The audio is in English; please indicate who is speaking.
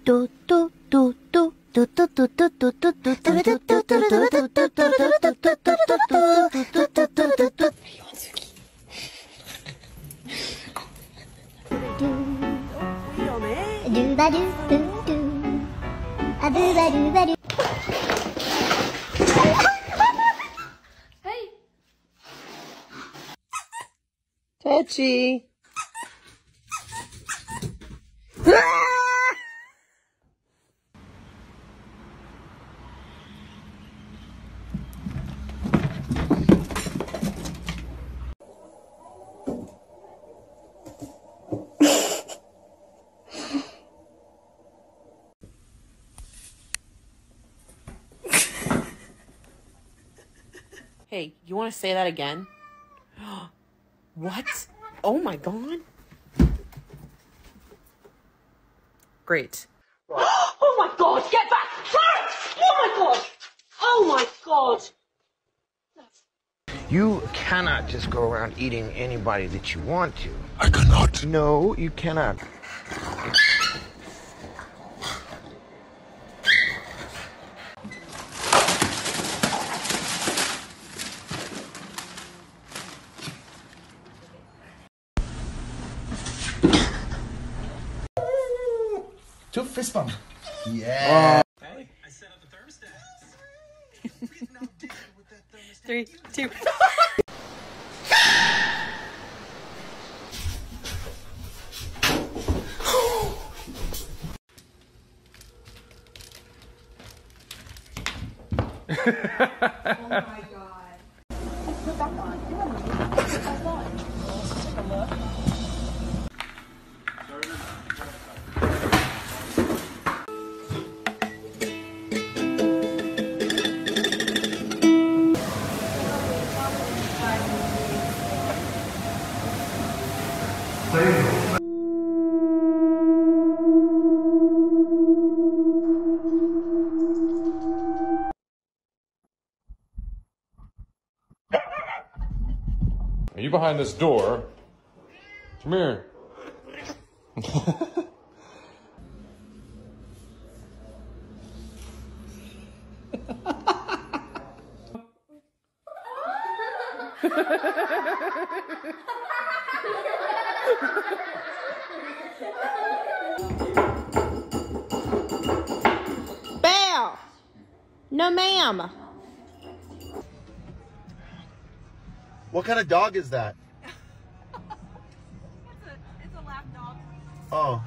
Speaker 1: Hey.
Speaker 2: Touchy.
Speaker 3: Hey, you want to say that again? What? Oh my god. Great.
Speaker 1: Oh my god, get back! Clarence! Oh my god! Oh my god!
Speaker 4: You cannot just go around eating anybody that you want to.
Speaker 5: I cannot.
Speaker 4: No, you cannot.
Speaker 5: Do a fist bump. Yeah.
Speaker 6: Hey, I set up the thermostats.
Speaker 3: 3, 2.
Speaker 1: Oh my god. Put back on. Put back on. Let's take a look.
Speaker 7: Are you behind this door? Come here.
Speaker 3: Belle! No, ma'am.
Speaker 5: What kind of dog is that?
Speaker 1: It's a lap dog.
Speaker 5: Oh.